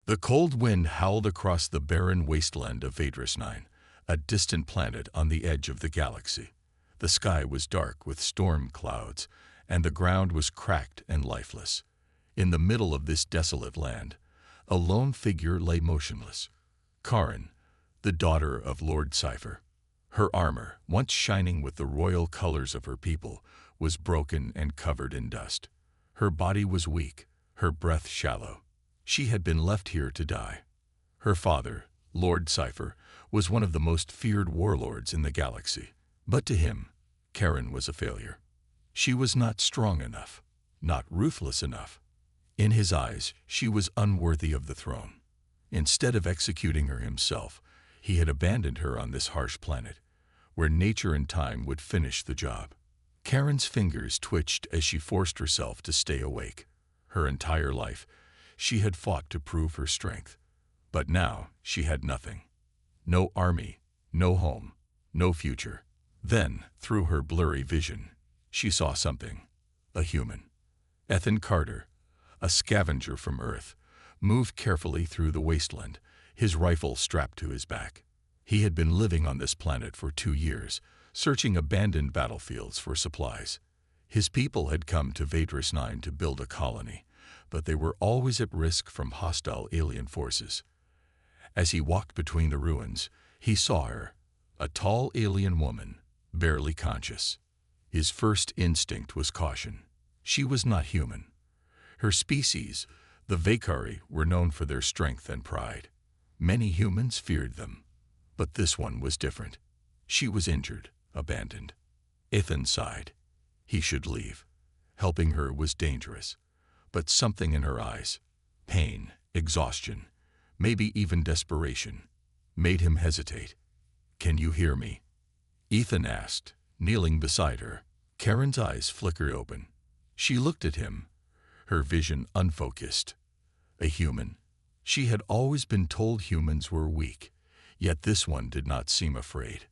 The cold wind howled across the barren wasteland of Vadris 9, a distant planet on the edge of the galaxy. The sky was dark with storm clouds, and the ground was cracked and lifeless. In the middle of this desolate land, a lone figure lay motionless. Karin, the daughter of Lord Sci-Fi. Her armor, once shining with the royal colors of her people, was broken and covered in dust. Her body was weak, her breath shallow. She had been left here to die. Her father, Lord Sci-Fi, was one of the most feared warlords in the galaxy. But to him, Karin was a failure. She was not strong enough, not ruthless enough. In his eyes, she was unworthy of the throne. Instead of executing her himself, he had abandoned her on this harsh planet, where nature and time would finish the job. Karin's fingers twitched as she forced herself to stay awake. Her entire life, she had fought to prove her strength. But now she had nothing. No army, no home, no future. Then, through her blurry vision, she saw something. A human. Ethan Carter, a scavenger from Earth, moved carefully through the wasteland, his rifle strapped to his back. He had been living on this planet for 2 years, searching abandoned battlefields for supplies. His people had come to Vadris 9 to build a colony, but they were always at risk from hostile alien forces. As he walked between the ruins, he saw her, a tall alien woman, barely conscious. His first instinct was caution. She was not human. Her species, the Vakari, were known for their strength and pride. Many humans feared them. But this one was different. She was injured, abandoned. Ethan sighed. He should leave. Helping her was dangerous. But something in her eyes, pain, exhaustion, maybe even desperation, made him hesitate. "Can you hear me?" Ethan asked, kneeling beside her. Karin's eyes flickered open. She looked at him, her vision unfocused. A human. She had always been told humans were weak, yet this one did not seem afraid.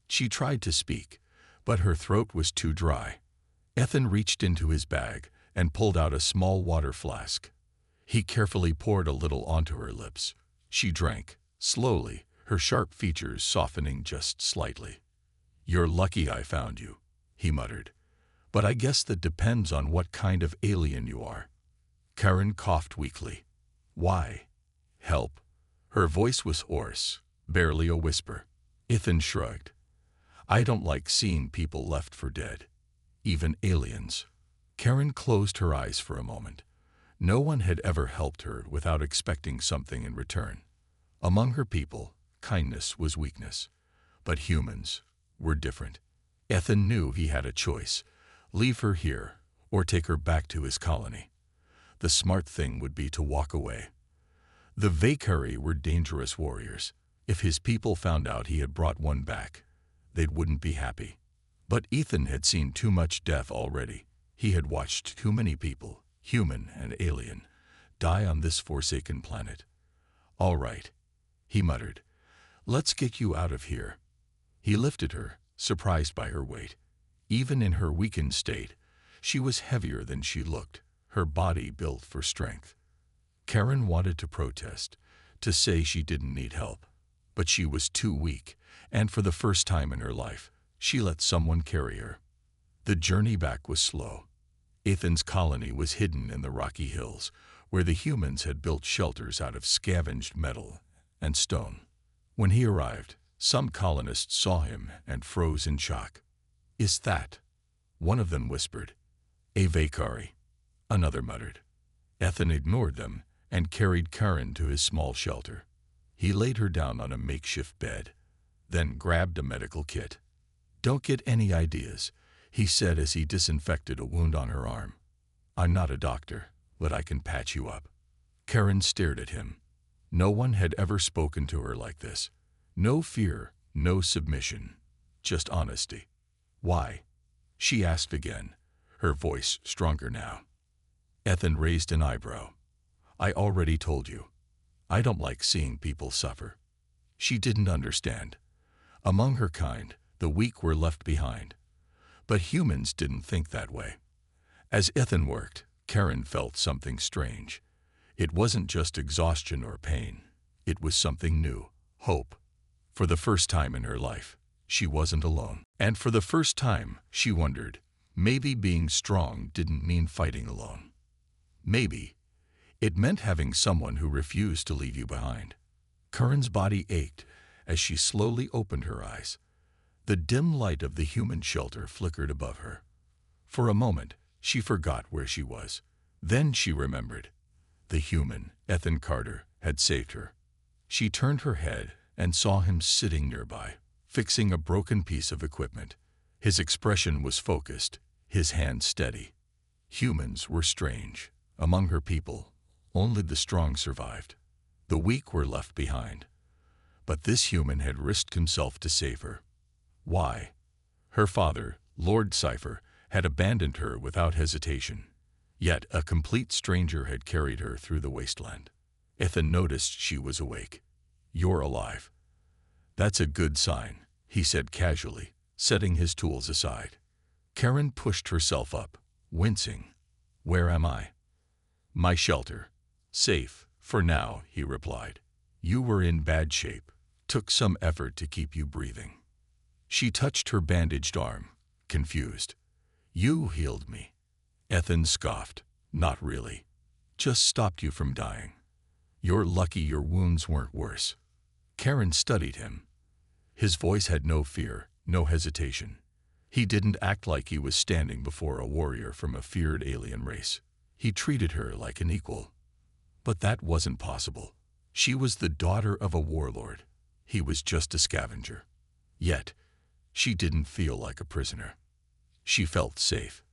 She tried to speak, but her throat was too dry. Ethan reached into his bag and pulled out a small water flask. He carefully poured a little onto her lips. She drank, slowly, her sharp features softening just slightly. "You're lucky I found you," he muttered. "But I guess that depends on what kind of alien you are." Karin coughed weakly. "Why? Help?" Her voice was hoarse, barely a whisper. Ethan shrugged. "I don't like seeing people left for dead, even aliens." Karin closed her eyes for a moment. No one had ever helped her without expecting something in return. Among her people, kindness was weakness. But humans were different. Ethan knew he had a choice: leave her here or take her back to his colony. The smart thing would be to walk away. The Vakari were dangerous warriors. If his people found out he had brought one back, they wouldn't be happy. But Ethan had seen too much death already. He had watched too many people, human and alien, die on this forsaken planet. "All right," he muttered. "Let's get you out of here." He lifted her, surprised by her weight. Even in her weakened state, she was heavier than she looked, her body built for strength. Karin wanted to protest, to say she didn't need help. But she was too weak, and for the first time in her life, she let someone carry her. The journey back was slow. Ethan's colony was hidden in the rocky hills, where the humans had built shelters out of scavenged metal and stone. When he arrived, some colonists saw him and froze in shock. "Is that?" One of them whispered. "A Vakari," another muttered. Ethan ignored them and carried Karin to his small shelter. He laid her down on a makeshift bed, then grabbed a medical kit. "Don't get any ideas," he said as he disinfected a wound on her arm. "I'm not a doctor, but I can patch you up." Karin stared at him. No one had ever spoken to her like this. No fear, no submission, just honesty. "Why?" she asked again, her voice stronger now. Ethan raised an eyebrow. "I already told you. I don't like seeing people suffer." She didn't understand. Among her kind, the weak were left behind. But humans didn't think that way. As Ethan worked, Karin felt something strange. It wasn't just exhaustion or pain. It was something new, hope. For the first time in her life, she wasn't alone. And for the first time, she wondered, maybe being strong didn't mean fighting alone. Maybe it meant having someone who refused to leave you behind. Karen's body ached as she slowly opened her eyes. The dim light of the human shelter flickered above her. For a moment, she forgot where she was. Then she remembered. The human, Ethan Carter, had saved her. She turned her head and saw him sitting nearby, fixing a broken piece of equipment. His expression was focused, his hand steady. Humans were strange. Among her people, only the strong survived. The weak were left behind. But this human had risked himself to save her. Why? Her father, Lord Sci-Fi, had abandoned her without hesitation. Yet a complete stranger had carried her through the wasteland. Ethan noticed she was awake. "You're alive." "That's a good sign," he said casually, setting his tools aside. Karen pushed herself up, wincing. "Where am I?" "My shelter. Safe, for now," he replied. "You were in bad shape. Took some effort to keep you breathing." She touched her bandaged arm, confused. "You healed me." Ethan scoffed. "Not really. Just stopped you from dying. You're lucky your wounds weren't worse." Karen studied him. His voice had no fear, no hesitation. He didn't act like he was standing before a warrior from a feared alien race. He treated her like an equal. But that wasn't possible. She was the daughter of a warlord. He was just a scavenger. Yet, she didn't feel like a prisoner. She felt safe.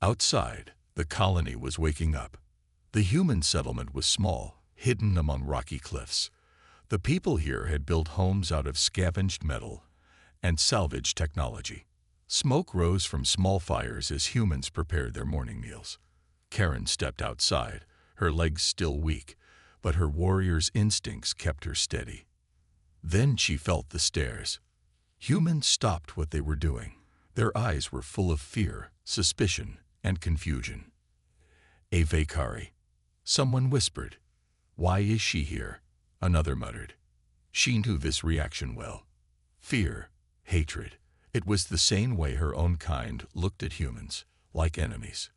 Outside, the colony was waking up. The human settlement was small, hidden among rocky cliffs. The people here had built homes out of scavenged metal and salvaged technology. Smoke rose from small fires as humans prepared their morning meals. Karen stepped outside, her legs still weak, but her warrior's instincts kept her steady. Then she felt the stares. Humans stopped what they were doing. Their eyes were full of fear, suspicion, and confusion. "A Vakari," someone whispered. "Why is she here?" Another muttered. She knew this reaction well. Fear, hatred. It was the same way her own kind looked at humans, like enemies.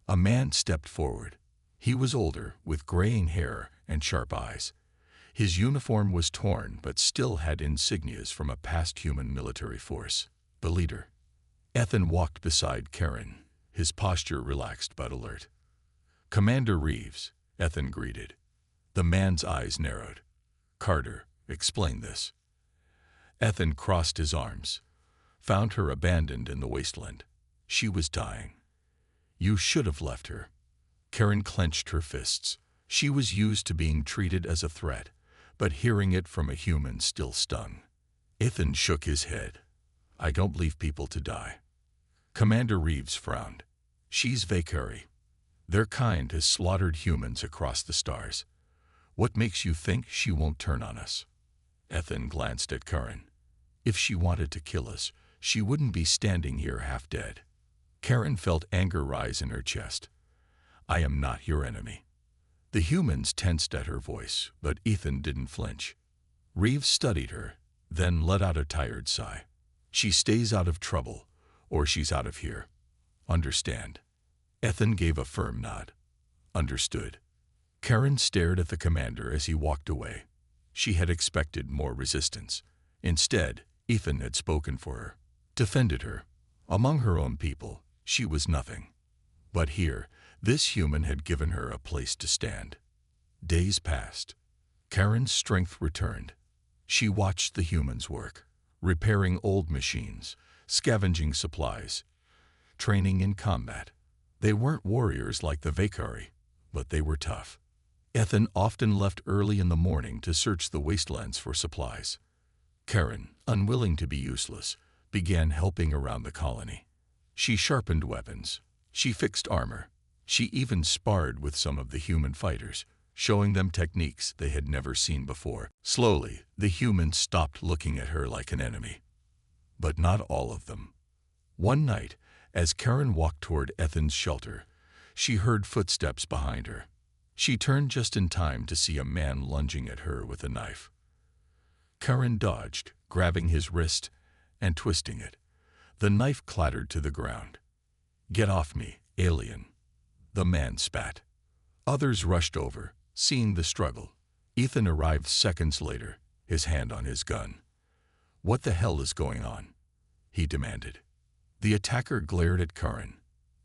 A man stepped forward. He was older, with graying hair and sharp eyes. His uniform was torn but still had insignias from a past human military force. The leader. Ethan walked beside Karen, his posture relaxed but alert. "Commander Reeves," Ethan greeted. The man's eyes narrowed. "Carter, explain this." Ethan crossed his arms. "Found her abandoned in the wasteland. She was dying. You should have left her." Karen clenched her fists. She was used to being treated as a threat, but hearing it from a human still stung. Ethan shook his head. "I don't leave people to die." Commander Reeves frowned. "She's Vakari. Their kind has slaughtered humans across the stars. What makes you think she won't turn on us?" Ethan glanced at Karen. "If she wanted to kill us, she wouldn't be standing here half dead." Karen felt anger rise in her chest. "I am not your enemy." The humans tensed at her voice, but Ethan didn't flinch. Reeves studied her, then let out a tired sigh. "She stays out of trouble, or she's out of here. Understand?" Ethan gave a firm nod. "Understood." Karen stared at the commander as he walked away. She had expected more resistance. Instead, Ethan had spoken for her, defended her. Among her own people, she was nothing. But here, this human had given her a place to stand. Days passed. Karen's strength returned. She watched the humans work, repairing old machines, scavenging supplies, training in combat. They weren't warriors like the Vakari, but they were tough. Ethan often left early in the morning to search the wastelands for supplies. Karen, unwilling to be useless, began helping around the colony. She sharpened weapons. She fixed armor. She even sparred with some of the human fighters, showing them techniques they had never seen before. Slowly, the humans stopped looking at her like an enemy. But not all of them. One night, as Karen walked toward Ethan's shelter, she heard footsteps behind her. She turned just in time to see a man lunging at her with a knife. Karen dodged, grabbing his wrist and twisting it. The knife clattered to the ground. "Get off me, alien," the man spat. Others rushed over, seeing the struggle. Ethan arrived seconds later, his hand on his gun. "What the hell is going on?" he demanded. The attacker glared at Karen.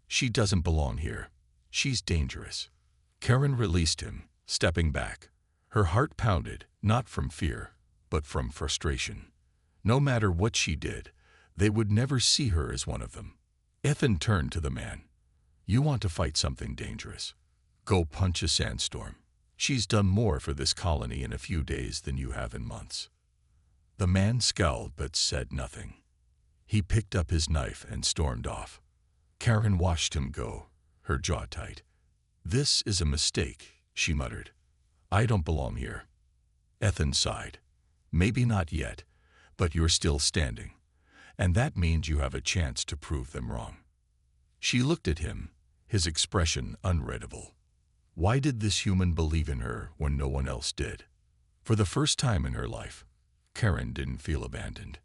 "She doesn't belong here. She's dangerous." Karen released him, stepping back. Her heart pounded, not from fear, but from frustration. No matter what she did, they would never see her as one of them. Ethan turned to the man. "You want to fight something dangerous? Go punch a sandstorm. She's done more for this colony in a few days than you have in months." The man scowled but said nothing. He picked up his knife and stormed off. Karen watched him go, her jaw tight. "This is a mistake," she muttered. "I don't belong here." Ethan sighed. "Maybe not yet, but you're still standing, and that means you have a chance to prove them wrong." She looked at him, his expression unreadable. Why did this human believe in her when no one else did? For the first time in her life, Karen didn't feel abandoned.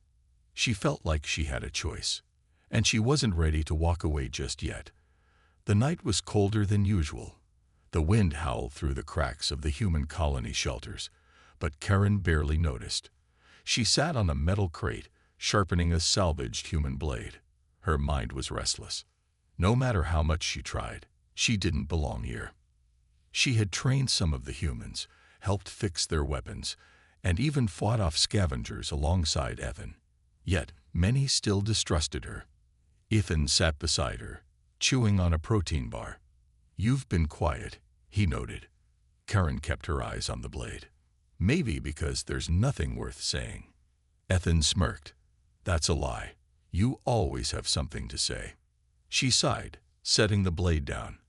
She felt like she had a choice, and she wasn't ready to walk away just yet. The night was colder than usual. The wind howled through the cracks of the human colony shelters, but Karen barely noticed. She sat on a metal crate, sharpening a salvaged human blade. Her mind was restless. No matter how much she tried, she didn't belong here. She had trained some of the humans, helped fix their weapons, and even fought off scavengers alongside Ethan. Yet many still distrusted her. Ethan sat beside her, chewing on a protein bar. "You've been quiet," he noted. Karen kept her eyes on the blade. "Maybe because there's nothing worth saying." Ethan smirked. "That's a lie. You always have something to say." She sighed, setting the blade down.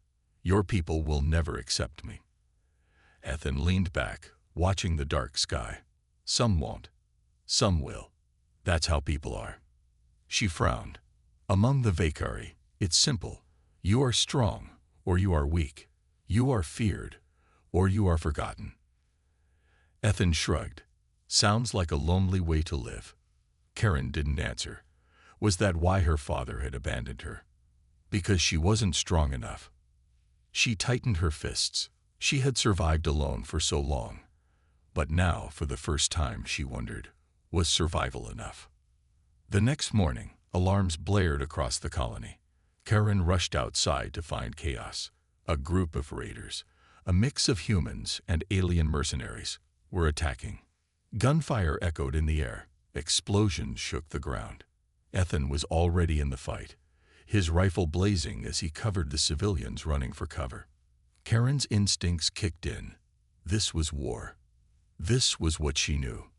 "Your people will never accept me." Ethan leaned back, watching the dark sky. "Some won't. Some will. That's how people are." She frowned. "Among the Vakari, it's simple. You are strong, or you are weak. You are feared, or you are forgotten." Ethan shrugged. "Sounds like a lonely way to live." Karen didn't answer. Was that why her father had abandoned her? Because she wasn't strong enough. She tightened her fists. She had survived alone for so long. But now, for the first time, she wondered, was survival enough? The next morning, alarms blared across the colony. Karen rushed outside to find chaos. A group of raiders, a mix of humans and alien mercenaries, were attacking. Gunfire echoed in the air. Explosions shook the ground. Ethan was already in the fight, his rifle blazing as he covered the civilians running for cover. Karen's instincts kicked in. This was war. This was what she knew.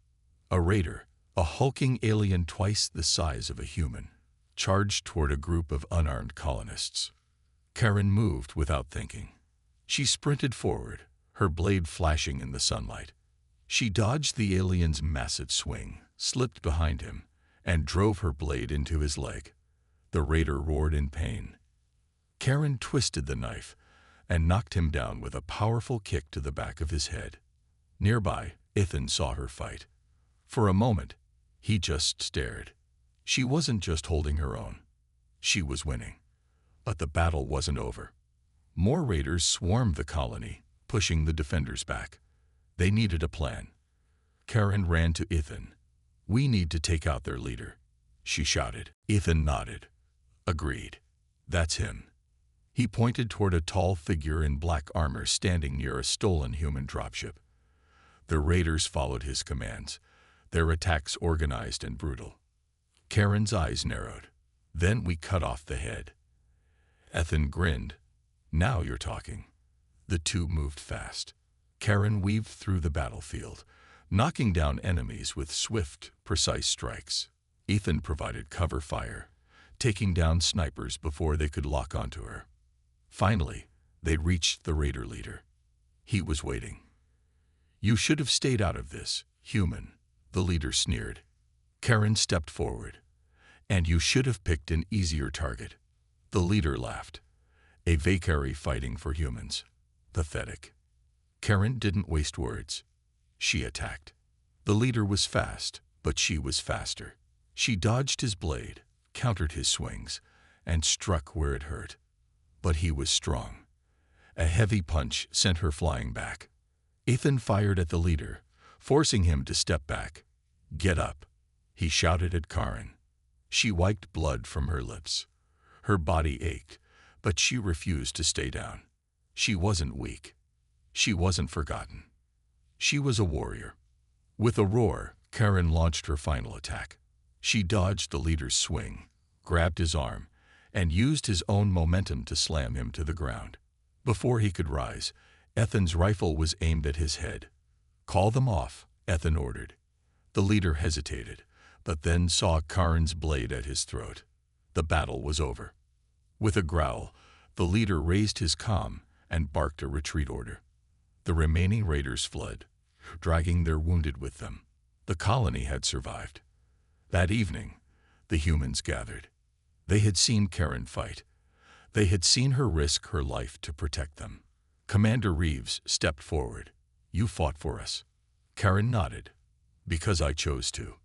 A raider, a hulking alien twice the size of a human, charged toward a group of unarmed colonists. Karen moved without thinking. She sprinted forward, her blade flashing in the sunlight. She dodged the alien's massive swing, slipped behind him, and drove her blade into his leg. The raider roared in pain. Karen twisted the knife and knocked him down with a powerful kick to the back of his head. Nearby, Ethan saw her fight. For a moment, he just stared. She wasn't just holding her own. She was winning. But the battle wasn't over. More raiders swarmed the colony, pushing the defenders back. They needed a plan. Karen ran to Ethan. "We need to take out their leader," she shouted. Ethan nodded. "Agreed. That's him." He pointed toward a tall figure in black armor standing near a stolen human dropship. The raiders followed his commands, their attacks organized and brutal. Karen's eyes narrowed. "Then we cut off the head." Ethan grinned. "Now you're talking." The two moved fast. Karen weaved through the battlefield, knocking down enemies with swift, precise strikes. Ethan provided cover fire, taking down snipers before they could lock onto her. Finally, they reached the raider leader. He was waiting. "You should have stayed out of this, human," the leader sneered. Karen stepped forward. "And you should have picked an easier target." The leader laughed. "A Vakari fighting for humans. Pathetic." Karen didn't waste words. She attacked. The leader was fast, but she was faster. She dodged his blade, countered his swings, and struck where it hurt. But he was strong. A heavy punch sent her flying back. Ethan fired at the leader, forcing him to step back. "Get up," he shouted at Karen. She wiped blood from her lips. Her body ached, but she refused to stay down. She wasn't weak. She wasn't forgotten. She was a warrior. With a roar, Karen launched her final attack. She dodged the leader's swing, grabbed his arm, and used his own momentum to slam him to the ground. Before he could rise, Ethan's rifle was aimed at his head. "Call them off," Ethan ordered. The leader hesitated, but then saw Karen's blade at his throat. The battle was over. With a growl, the leader raised his comm and barked a retreat order. The remaining raiders fled, dragging their wounded with them. The colony had survived. That evening, the humans gathered. They had seen Karen fight. They had seen her risk her life to protect them. Commander Reeves stepped forward. "You fought for us." Karen nodded. "Because I chose to."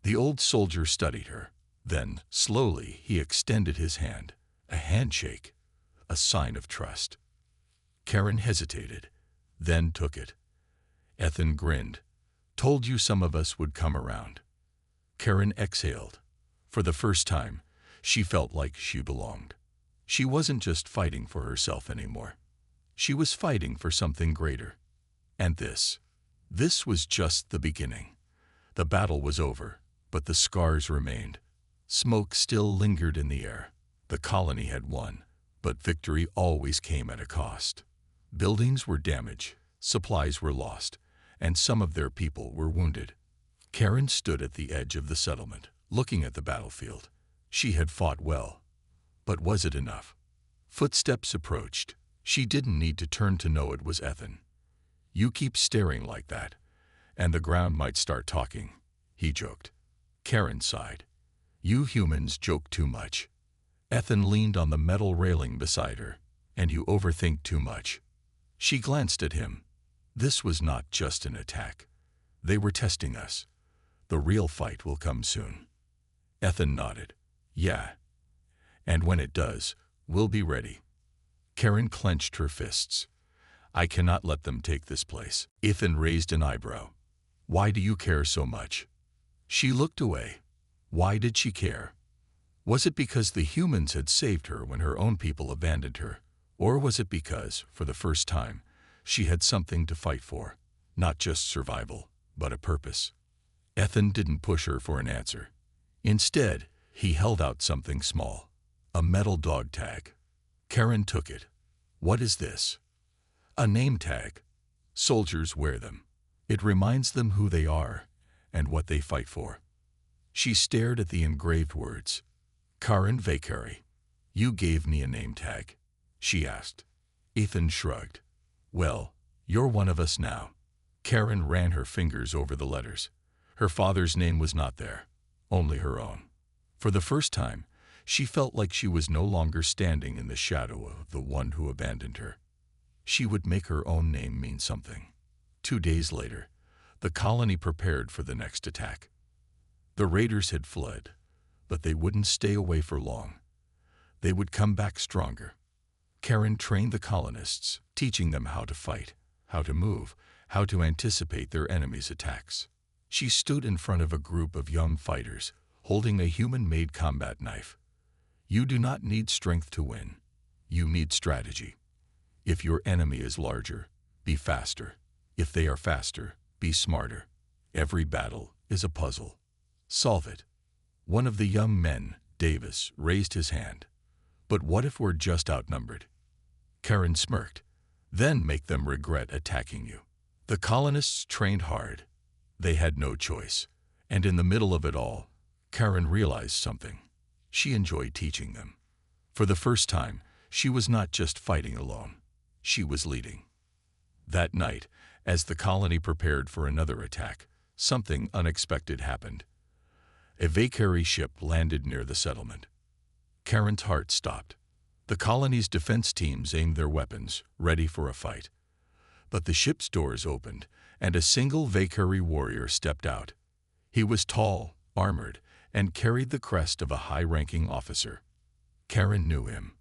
The old soldier studied her. Then, slowly, he extended his hand. A handshake, a sign of trust. Karen hesitated, then took it. Ethan grinned. "Told you some of us would come around." Karen exhaled. For the first time, she felt like she belonged. She wasn't just fighting for herself anymore. She was fighting for something greater. And this was just the beginning. The battle was over, but the scars remained. Smoke still lingered in the air. The colony had won, but victory always came at a cost. Buildings were damaged, supplies were lost, and some of their people were wounded. Karen stood at the edge of the settlement, looking at the battlefield. She had fought well, but was it enough? Footsteps approached. She didn't need to turn to know it was Ethan. "You keep staring like that, and the ground might start talking," he joked. Karen sighed. "You humans joke too much." Ethan leaned on the metal railing beside her. "And you overthink too much." She glanced at him. This was not just an attack. They were testing us. The real fight will come soon. Ethan nodded. "Yeah. And when it does, we'll be ready." Karen clenched her fists. "I cannot let them take this place." Ethan raised an eyebrow. "Why do you care so much?" She looked away. Why did she care? Was it because the humans had saved her when her own people abandoned her? Or was it because, for the first time, she had something to fight for? Not just survival, but a purpose. Ethan didn't push her for an answer. Instead, he held out something small. A metal dog tag. Karen took it. "What is this?" "A name tag. Soldiers wear them. It reminds them who they are and what they fight for." She stared at the engraved words. "Karen Vakari, you gave me a name tag," she asked. Ethan shrugged. "Well, you're one of us now." Karen ran her fingers over the letters. Her father's name was not there, only her own. For the first time, she felt like she was no longer standing in the shadow of the one who abandoned her. She would make her own name mean something. 2 days later, the colony prepared for the next attack. The raiders had fled, but they wouldn't stay away for long. They would come back stronger. Karen trained the colonists, teaching them how to fight, how to move, how to anticipate their enemies' attacks. She stood in front of a group of young fighters, holding a human-made combat knife. "You do not need strength to win. You need strategy. If your enemy is larger, be faster. If they are faster, be smarter. Every battle is a puzzle. Solve it." One of the young men, Davis, raised his hand. "But what if we're just outnumbered?" Karen smirked. "Then make them regret attacking you." The colonists trained hard. They had no choice. And in the middle of it all, Karen realized something. She enjoyed teaching them. For the first time, she was not just fighting alone. She was leading. That night, as the colony prepared for another attack, something unexpected happened. A Vakari ship landed near the settlement. Karen's heart stopped. The colony's defense teams aimed their weapons, ready for a fight. But the ship's doors opened, and a single Valkyrie warrior stepped out. He was tall, armored, and carried the crest of a high-ranking officer. Karen knew him.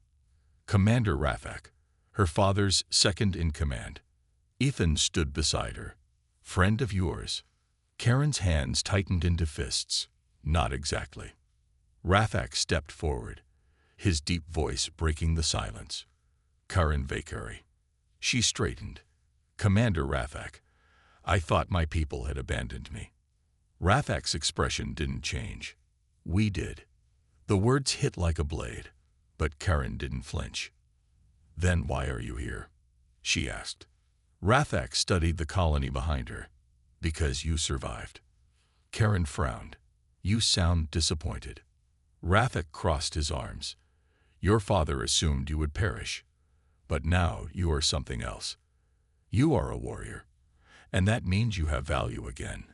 Commander Rafak, her father's second-in-command. Ethan stood beside her. Friend of yours? Karen's hands tightened into fists. Not exactly. Rafak stepped forward, his deep voice breaking the silence. Karen Valkyrie. She straightened. Commander Rafak, I thought my people had abandoned me. Rafak's expression didn't change. We did. The words hit like a blade, but Karen didn't flinch. Then why are you here? She asked. Rafak studied the colony behind her. Because you survived. Karen frowned. You sound disappointed. Rafak crossed his arms. Your father assumed you would perish, but now you are something else. You are a warrior, and that means you have value again.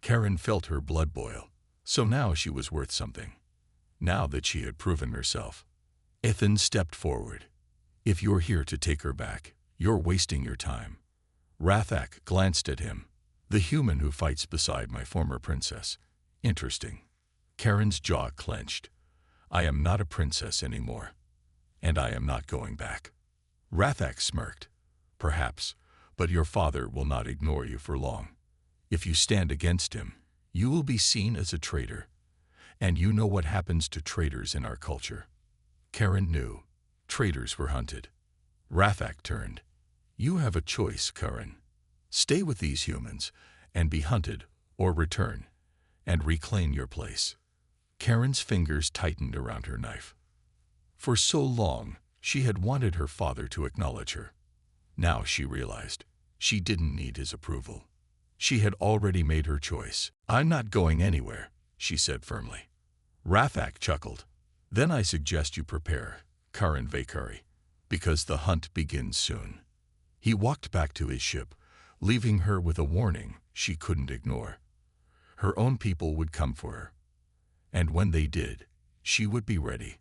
Karen felt her blood boil, so now she was worth something. Now that she had proven herself. Ethan stepped forward. If you're here to take her back, you're wasting your time. Rafak glanced at him. The human who fights beside my former princess. Interesting. Karen's jaw clenched. I am not a princess anymore, and I am not going back. Rafak smirked. Perhaps, but your father will not ignore you for long. If you stand against him, you will be seen as a traitor, and you know what happens to traitors in our culture. Karen knew. Traitors were hunted. Rafak turned. You have a choice, Karen. Stay with these humans and be hunted, or return and reclaim your place. Karen's fingers tightened around her knife. For so long, she had wanted her father to acknowledge her. Now she realized she didn't need his approval. She had already made her choice. I'm not going anywhere, she said firmly. Rafak chuckled. Then I suggest you prepare, Karen Valkyrie, because the hunt begins soon. He walked back to his ship, leaving her with a warning she couldn't ignore. Her own people would come for her, and when they did, she would be ready.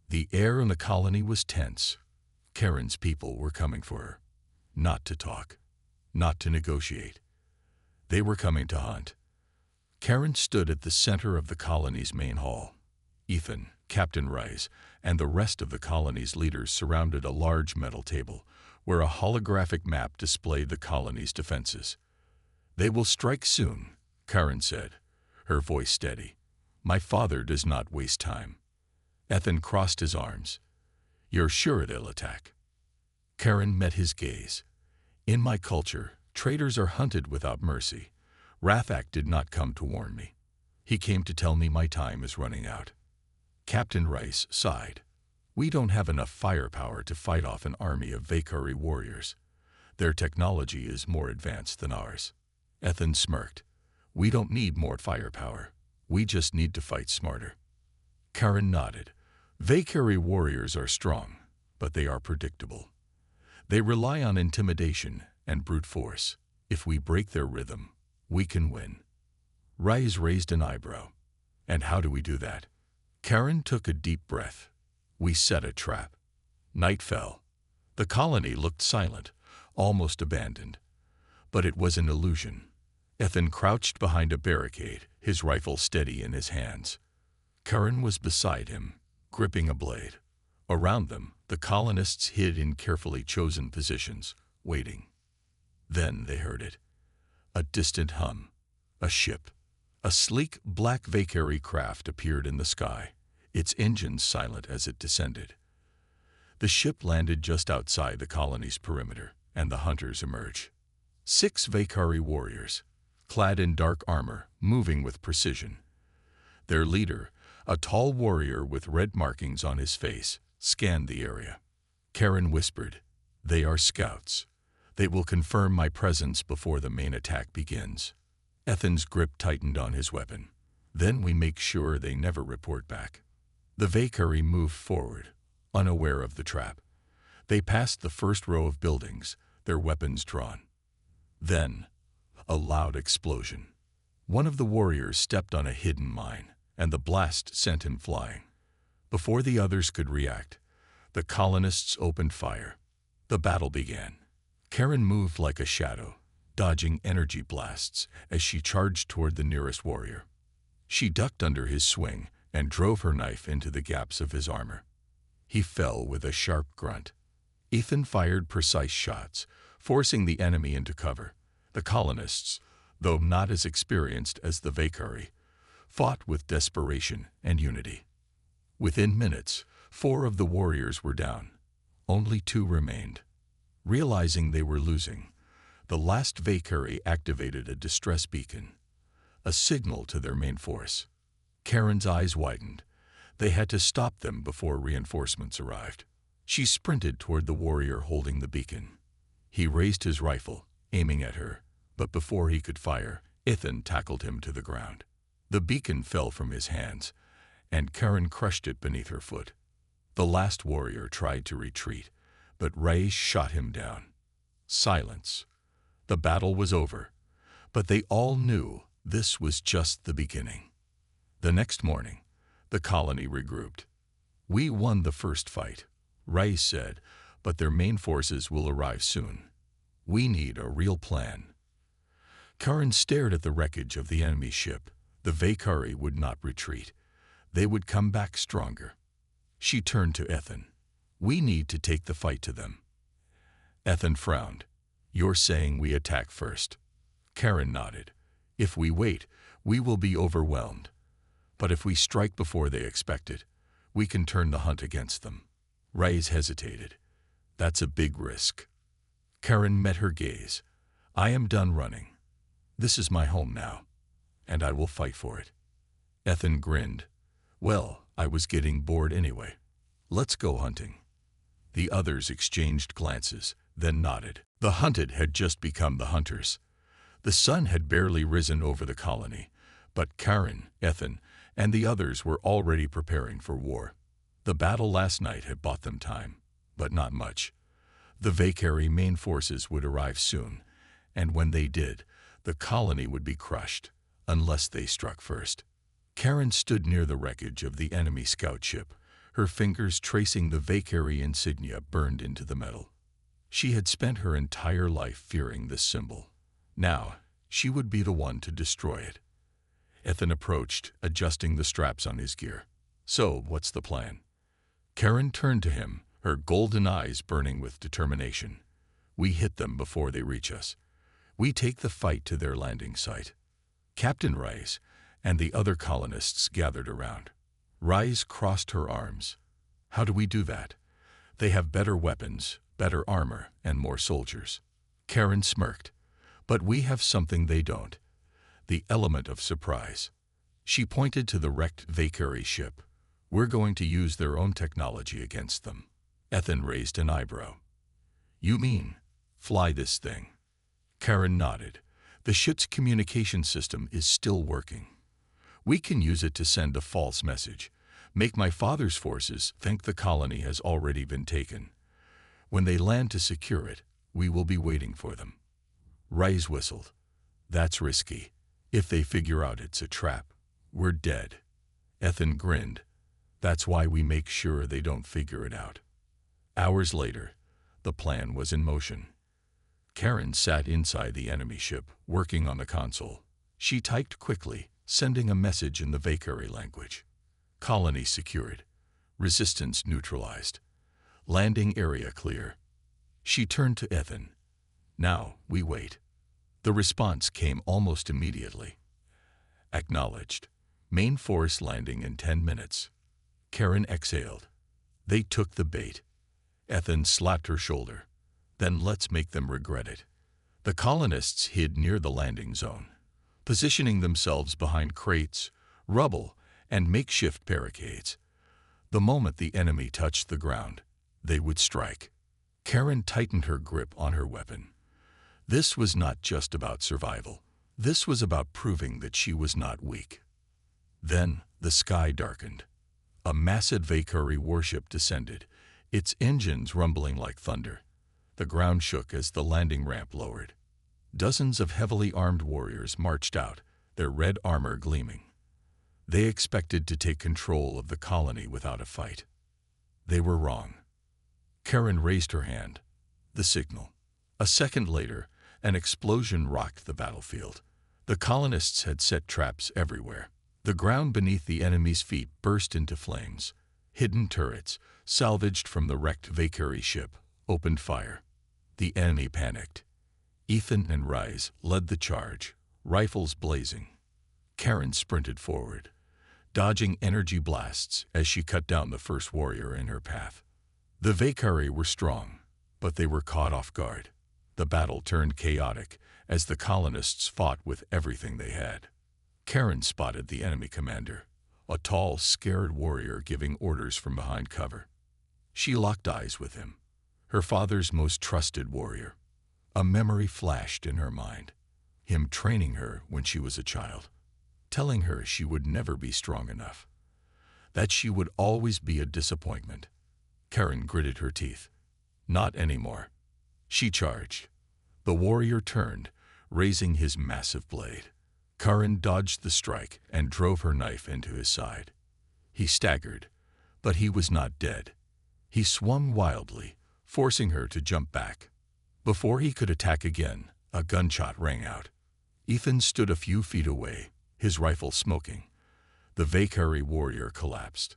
The air in the colony was tense. Karen's people were coming for her. Not to talk, not to negotiate. They were coming to hunt. Karen stood at the center of the colony's main hall. Ethan, Captain Rice, and the rest of the colony's leaders surrounded a large metal table where a holographic map displayed the colony's defenses. They will strike soon, Karen said, her voice steady. My father does not waste time. Ethan crossed his arms. You're sure they'll attack? Karen met his gaze. In my culture, traitors are hunted without mercy. Rafak did not come to warn me. He came to tell me my time is running out. Captain Rice sighed. We don't have enough firepower to fight off an army of Valkyrie warriors. Their technology is more advanced than ours. Ethan smirked. We don't need more firepower. We just need to fight smarter. Karen nodded. Valkyrie warriors are strong, but they are predictable. They rely on intimidation and brute force. If we break their rhythm, we can win. Rice raised an eyebrow. And how do we do that? Karen took a deep breath. We set a trap. Night fell. The colony looked silent, almost abandoned. But it was an illusion. Ethan crouched behind a barricade, his rifle steady in his hands. Karen was beside him, gripping a blade. Around them, the colonists hid in carefully chosen positions, waiting. Then they heard it. A distant hum. A ship. A sleek black Valkyrie craft appeared in the sky, its engines silent as it descended. The ship landed just outside the colony's perimeter, and the hunters emerged. 6 Valkyrie warriors, clad in dark armor, moving with precision. Their leader, a tall warrior with red markings on his face, scanned the area. Karen whispered, They are scouts. They will confirm my presence before the main attack begins. Ethan's grip tightened on his weapon. Then we make sure they never report back. The Valkyrie moved forward, unaware of the trap. They passed the first row of buildings, their weapons drawn. Then, a loud explosion. One of the warriors stepped on a hidden mine, and the blast sent him flying. Before the others could react, the colonists opened fire. The battle began. Karen moved like a shadow, dodging energy blasts as she charged toward the nearest warrior. She ducked under his swing and drove her knife into the gaps of his armor. He fell with a sharp grunt. Ethan fired precise shots, forcing the enemy into cover. The colonists, though not as experienced as the Valkyrie, fought with desperation and unity. Within minutes, 4 of the warriors were down. Only 2 remained. Realizing they were losing, the last Valkyrie activated a distress beacon, a signal to their main force. Karen's eyes widened. They had to stop them before reinforcements arrived. She sprinted toward the warrior holding the beacon. He raised his rifle, aiming at her, but before he could fire, Ethan tackled him to the ground. The beacon fell from his hands, and Karen crushed it beneath her foot. The last warrior tried to retreat, but Ray shot him down. Silence. The battle was over, but they all knew this was just the beginning. The next morning, the colony regrouped. "We won the first fight," Ray said, "but their main forces will arrive soon. We need a real plan." Karen stared at the wreckage of the enemy ship. The Valkyrie would not retreat. They would come back stronger. She turned to Ethan. "We need to take the fight to them." Ethan frowned. "You're saying we attack first?" Karen nodded. "If we wait, we will be overwhelmed. But if we strike before they expect it, we can turn the hunt against them." Rais hesitated. "That's a big risk." Karen met her gaze. "I am done running. This is my home now, and I will fight for it." Ethan grinned. "Well, I was getting bored anyway. Let's go hunting." The others exchanged glances, then nodded. The hunted had just become the hunters. The sun had barely risen over the colony, but Karen, Ethan, and the others were already preparing for war. The battle last night had bought them time, but not much. The Valkyrie main forces would arrive soon, and when they did, the colony would be crushed, unless they struck first. Karen stood near the wreckage of the enemy scout ship, her fingers tracing the Valkyrie insignia burned into the metal. She had spent her entire life fearing this symbol. Now, she would be the one to destroy it. Ethan approached, adjusting the straps on his gear. "So, what's the plan?" Karen turned to him, her golden eyes burning with determination. "We hit them before they reach us. We take the fight to their landing site." Captain Rais and the other colonists gathered around. Rais crossed her arms. "How do we do that? They have better weapons, better armor, and more soldiers." Karen smirked. "But we have something they don't. The element of surprise." She pointed to the wrecked Valkyrie ship. "We're going to use their own technology against them." Ethan raised an eyebrow. "You mean, fly this thing?" Karen nodded. "The ship's communication system is still working. We can use it to send a false message, make my father's forces think the colony has already been taken. When they land to secure it, we will be waiting for them." Rais whistled. "That's risky. If they figure out it's a trap, we're dead." Ethan grinned. "That's why we make sure they don't figure it out." Hours later, the plan was in motion. Karen sat inside the enemy ship, working on the console. She typed quickly, sending a message in the Valkyrie language. "Colony secured. Resistance neutralized. Landing area clear." She turned to Ethan. "Now, we wait." The response came almost immediately. "Acknowledged. Main force landing in 10 minutes." Karen exhaled. They took the bait. Ethan slapped her shoulder. "Then let's make them regret it." The colonists hid near the landing zone, positioning themselves behind crates, rubble, and makeshift barricades. The moment the enemy touched the ground, they would strike. Karen tightened her grip on her weapon. This was not just about survival. This was about proving that she was not weak. Then the sky darkened. A massive Valkyrie warship descended, its engines rumbling like thunder. The ground shook as the landing ramp lowered. Dozens of heavily armed warriors marched out, their red armor gleaming. They expected to take control of the colony without a fight. They were wrong. Karen raised her hand. The signal. A second later, an explosion rocked the battlefield. The colonists had set traps everywhere. The ground beneath the enemy's feet burst into flames. Hidden turrets, salvaged from the wrecked Valkyrie ship, opened fire. The enemy panicked. Ethan and Rise led the charge, rifles blazing. Karen sprinted forward, dodging energy blasts as she cut down the first warrior in her path. The Valkyrie were strong, but they were caught off guard. The battle turned chaotic as the colonists fought with everything they had. Karen spotted the enemy commander, a tall, scared warrior giving orders from behind cover. She locked eyes with him, her father's most trusted warrior. A memory flashed in her mind, him training her when she was a child, telling her she would never be strong enough, that she would always be a disappointment. Karen gritted her teeth. Not anymore. She charged. The warrior turned, raising his massive blade. Karen dodged the strike and drove her knife into his side. He staggered, but he was not dead. He swung wildly, forcing her to jump back. Before he could attack again, a gunshot rang out. Ethan stood a few feet away, his rifle smoking. The Valkyrie warrior collapsed.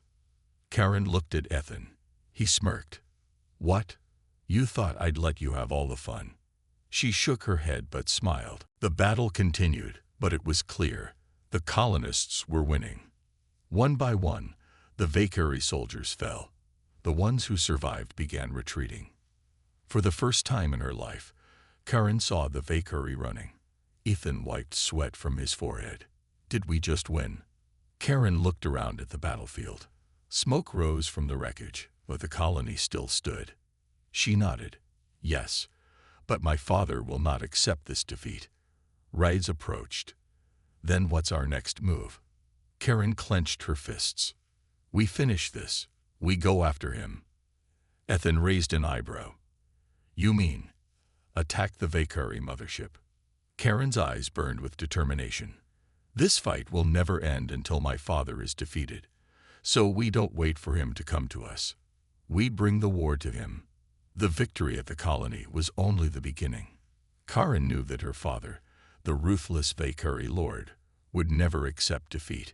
Karen looked at Ethan. He smirked. "What? You thought I'd let you have all the fun." She shook her head but smiled. The battle continued, but it was clear. The colonists were winning. One by one, the Valkyrie soldiers fell. The ones who survived began retreating. For the first time in her life, Karen saw the Valkyrie running. Ethan wiped sweat from his forehead. Did we just win? Karen looked around at the battlefield. Smoke rose from the wreckage, but the colony still stood. She nodded. Yes, but my father will not accept this defeat. Rise approached. Then what's our next move? Karen clenched her fists. We finish this. We go after him. Ethan raised an eyebrow. You mean, attack the Valkyrie mothership? Karen's eyes burned with determination. This fight will never end until my father is defeated, so we don't wait for him to come to us. We bring the war to him. The victory at the colony was only the beginning. Karen knew that her father, the ruthless Valkyrie lord, would never accept defeat.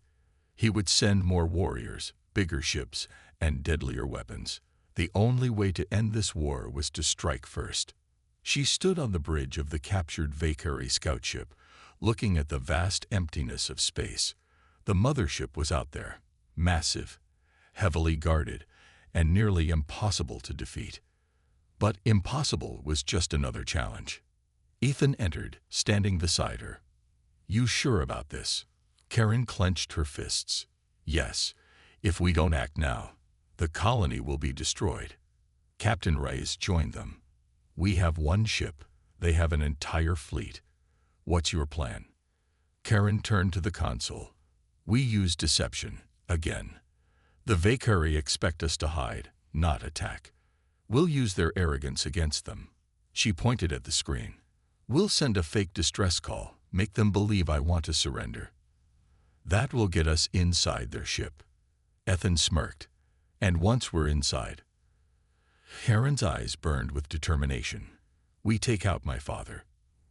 He would send more warriors, bigger ships, and deadlier weapons. The only way to end this war was to strike first. She stood on the bridge of the captured Valkyrie scout ship, looking at the vast emptiness of space. The mothership was out there, massive, heavily guarded, and nearly impossible to defeat. But impossible was just another challenge. Ethan entered, standing beside her. You sure about this? Karen clenched her fists. Yes, if we don't act now, the colony will be destroyed. Captain Reyes joined them. We have one ship. They have an entire fleet. What's your plan? Karen turned to the console. We use deception, again. The Valkyrie expect us to hide, not attack. We'll use their arrogance against them. She pointed at the screen. We'll send a fake distress call, make them believe I want to surrender. That will get us inside their ship. Ethan smirked. And once we're inside, Karen's eyes burned with determination. We take out my father.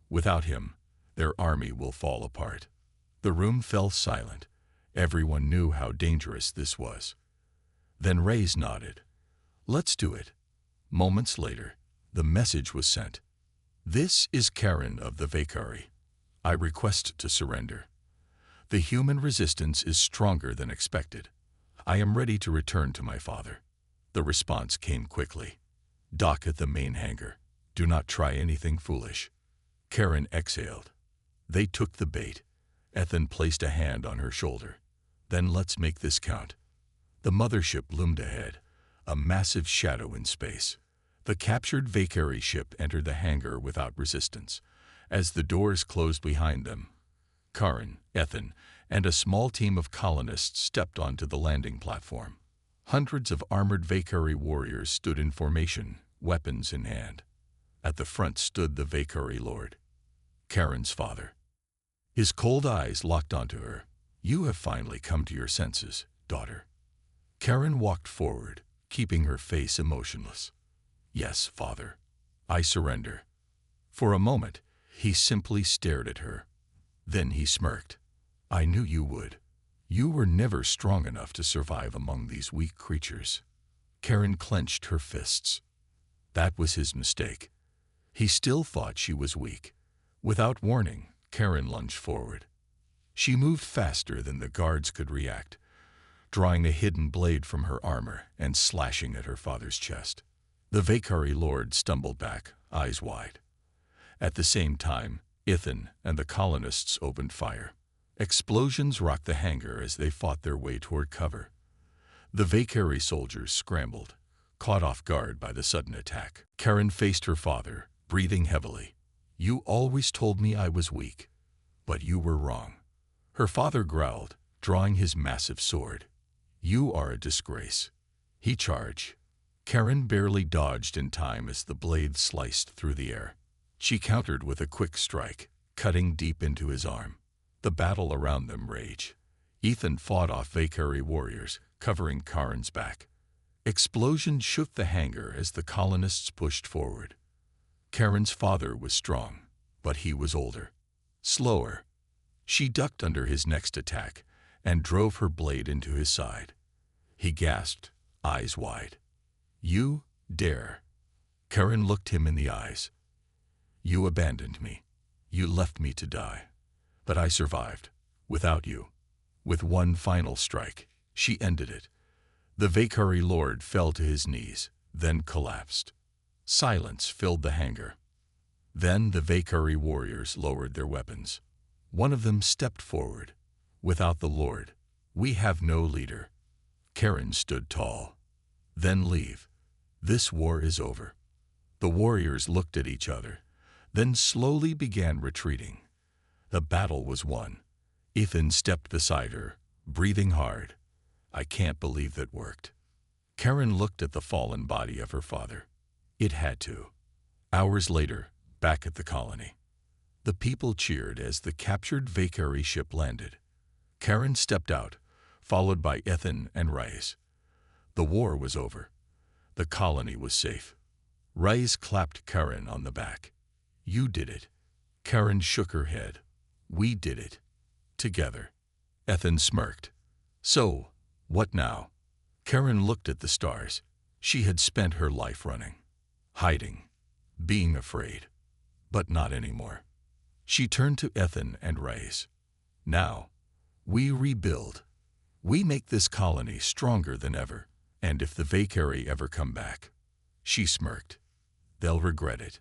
Without him, their army will fall apart. The room fell silent. Everyone knew how dangerous this was. Then Reyes nodded. Let's do it. Moments later, the message was sent. This is Karen of the Valkyrie. I request to surrender. The human resistance is stronger than expected. I am ready to return to my father. The response came quickly. Dock at the main hangar. Do not try anything foolish. Karen exhaled. They took the bait. Ethan placed a hand on her shoulder. Then let's make this count. The mothership loomed ahead, a massive shadow in space. The captured Valkyrie ship entered the hangar without resistance. As the doors closed behind them, Karen, Ethan, and a small team of colonists stepped onto the landing platform. Hundreds of armored Valkyrie warriors stood in formation, weapons in hand. At the front stood the Valkyrie lord, Karen's father. His cold eyes locked onto her. You have finally come to your senses, daughter. Karen walked forward, keeping her face emotionless. Yes, father. I surrender. For a moment, he simply stared at her. Then he smirked. I knew you would. You were never strong enough to survive among these weak creatures. Karen clenched her fists. That was his mistake. He still thought she was weak. Without warning, Karen lunged forward. She moved faster than the guards could react, drawing a hidden blade from her armor and slashing at her father's chest. The Vakari lord stumbled back, eyes wide. At the same time, Ithan and the colonists opened fire. Explosions rocked the hangar as they fought their way toward cover. The Vakari soldiers scrambled, caught off guard by the sudden attack. Karen faced her father, breathing heavily. You always told me I was weak, but you were wrong. Her father growled, drawing his massive sword. You are a disgrace. He charged. Karen barely dodged in time as the blade sliced through the air. She countered with a quick strike, cutting deep into his arm. The battle around them raged. Ithan fought off Vakari warriors, covering Karen's back. Explosions shook the hangar as the colonists pushed forward. Karen's father was strong, but he was older. Slower. She ducked under his next attack and drove her blade into his side. He gasped, eyes wide. You dare. Karen looked him in the eyes. You abandoned me. You left me to die. But I survived, without you. With one final strike, she ended it. The Vakari lord fell to his knees, then collapsed. Silence filled the hangar. Then the Vakari warriors lowered their weapons. One of them stepped forward. Without the lord, we have no leader. Karen stood tall. Then leave. This war is over. The warriors looked at each other, then slowly began retreating. The battle was won. Ithan stepped beside her, breathing hard. I can't believe that worked. Karen looked at the fallen body of her father. It had to. Hours later, back at the colony, the people cheered as the captured Vakari ship landed. Karen stepped out, followed by Ithan and Reyes. The war was over. The colony was safe. Reyes clapped Karen on the back. You did it. Karen shook her head. We did it. Together. Ithan smirked. So, what now? Karen looked at the stars. She had spent her life running, hiding, being afraid, but not anymore. She turned to Ithan and Reyes. Now, we rebuild. We make this colony stronger than ever, and if the Vakari ever come back, she smirked, they'll regret it.